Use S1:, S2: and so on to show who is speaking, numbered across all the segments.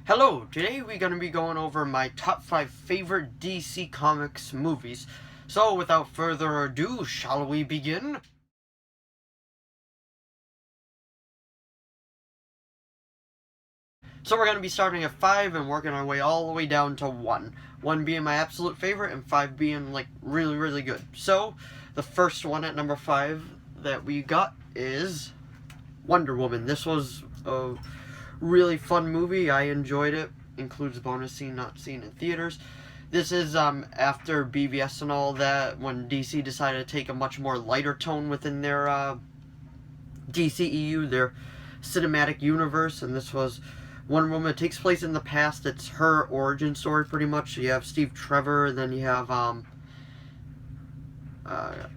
S1: Hello, today we're going to be going over my top 5 favorite DC Comics movies. So without further ado, shall we begin? So we're going to be starting at 5 and working our way all the way down to 1. 1 being my absolute favorite and 5 being like really good. So the first one at number 5 that we got is Wonder Woman. This was a really fun movie. I enjoyed it. Includes a bonus scene not seen in theaters. This is after BVS and all that, when DC decided to take a much more lighter tone within their DCEU, their cinematic universe, and this was Wonder Woman. It takes place in the past. It's her origin story pretty much. You have Steve Trevor, and then you have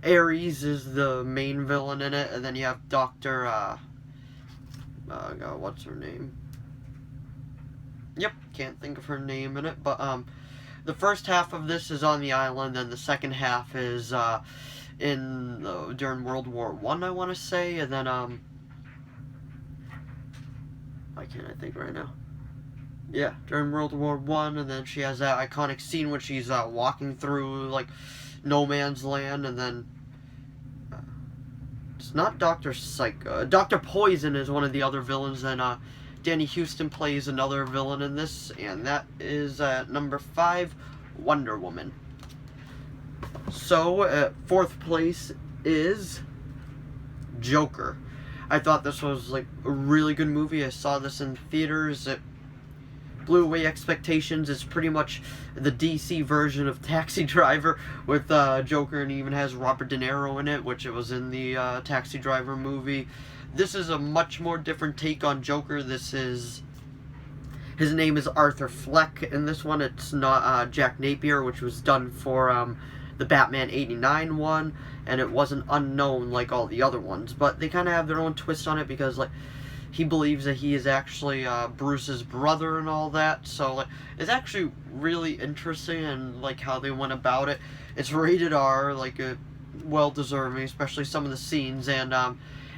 S1: Ares is the main villain in it, and then you have Dr. God, what's her name? Yep, can't think of her name in it, but the first half of this is on the island, and the second half is during World War I want to say, and then why can't I think right now? Yeah, during World War I, and then she has that iconic scene when she's walking through like no man's land, and then it's not Dr. Psycho. Dr. Poison is one of the other villains, and Danny Houston plays another villain in this, and that is at number 5, Wonder Woman. So, at 4th place is Joker. I thought this was like a really good movie. I saw this in theaters. It blew away expectations. It's pretty much the DC version of Taxi Driver with Joker, and even has Robert De Niro in it, which it was in the Taxi Driver movie. This is a much more different take on Joker. His name is Arthur Fleck. In this one, it's not Jack Napier, which was done for the Batman '89 one, and it wasn't unknown like all the other ones. But they kind of have their own twist on it because like he believes that he is actually Bruce's brother and all that. So like it's actually really interesting, and like how they went about it. It's rated R, like well deserving, especially some of the scenes, and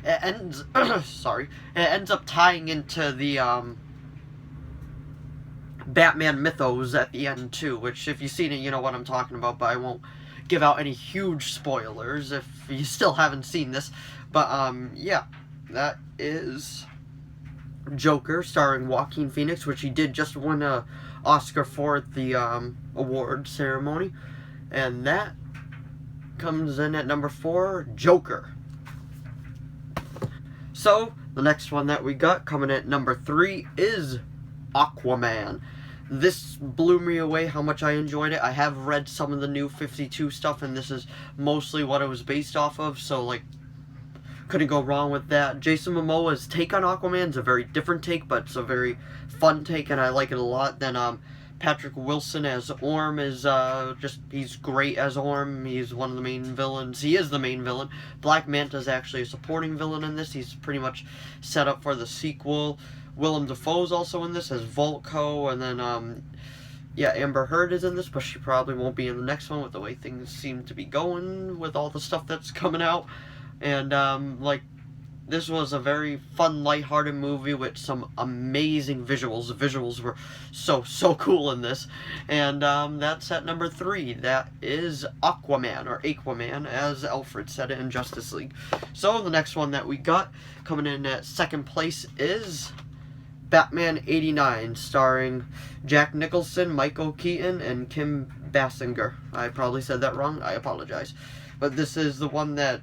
S1: it ends it ends up tying into the Batman mythos at the end too, which if you've seen it you know what I'm talking about, but I won't give out any huge spoilers if you still haven't seen this. But yeah, that is Joker, starring Joaquin Phoenix, which he did just win an Oscar for at the award ceremony, and that comes in at number 4, Joker. So, the next one that we got coming at number 3 is Aquaman. This blew me away how much I enjoyed it. I have read some of the new 52 stuff, and this is mostly what it was based off of, so like couldn't go wrong with that. Jason Momoa's take on Aquaman is a very different take, but it's a very fun take, and I like it a lot. Then Patrick Wilson as Orm is he's great as Orm. He's one of the main villains. He is the main villain. Black Manta's actually a supporting villain in this. He's pretty much set up for the sequel. Willem Dafoe's also in this as Volko, and then yeah, Amber Heard is in this, but she probably won't be in the next one with the way things seem to be going with all the stuff that's coming out. And like this was a very fun, lighthearted movie with some amazing visuals. The visuals were so cool in this. And that's at number 3. That is Aquaman, or Aquaman, as Alfred said it in Justice League. So the next one that we got coming in at 2nd place is Batman '89, starring Jack Nicholson, Michael Keaton, and Kim Basinger. I probably said that wrong. I apologize. But this is the one that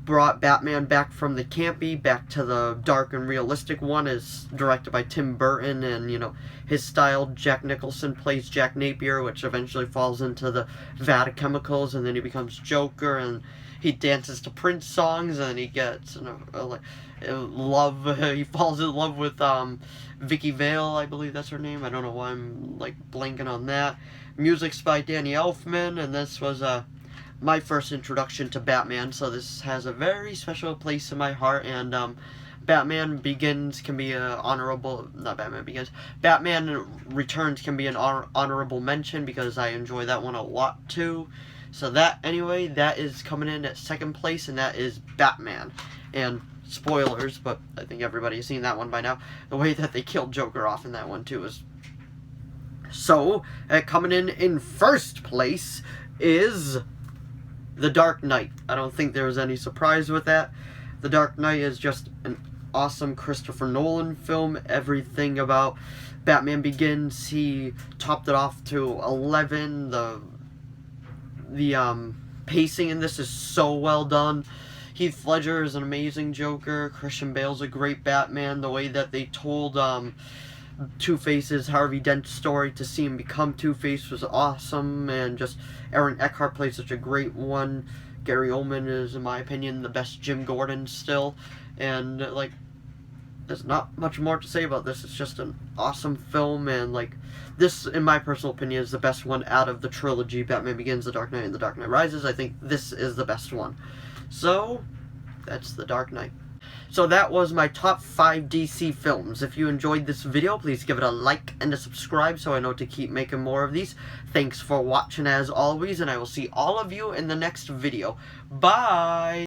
S1: brought Batman back from the campy back to the dark and realistic one. Is directed by Tim Burton, and you know his style. Jack Nicholson plays Jack Napier, which eventually falls into the vat of chemicals, and then he becomes Joker, and he dances to Prince songs, and he gets he falls in love with Vicky Vale, I believe that's her name. I don't know why I'm like blanking on that. Music's by Danny Elfman, and this was my first introduction to Batman, so this has a very special place in my heart. And Batman Begins can be a honorable, not Batman Begins, Batman Returns can be an honorable mention because I enjoy that one a lot too. So that, anyway, that is coming in at 2nd place, and that is Batman. And spoilers, but I think everybody's seen that one by now. The way that they killed Joker off in that one too is... So, coming in first place is The Dark Knight. I don't think there was any surprise with that. The Dark Knight is just an awesome Christopher Nolan film. Everything about Batman Begins, he topped it off to 11. The pacing in this is so well done. Heath Ledger is an amazing Joker. Christian Bale's a great Batman. The way that they told Two-Face's Harvey Dent story to see him become Two-Face was awesome, and just Aaron Eckhart plays such a great one. Gary Oldman is, in my opinion, the best Jim Gordon still, and like, there's not much more to say about this. It's just an awesome film, and like, this, in my personal opinion, is the best one out of the trilogy, Batman Begins, The Dark Knight, and The Dark Knight Rises. I think this is the best one. So, that's The Dark Knight. So that was my top 5 DC films. If you enjoyed this video, please give it a like and a subscribe so I know to keep making more of these. Thanks for watching as always, and I will see all of you in the next video. Bye!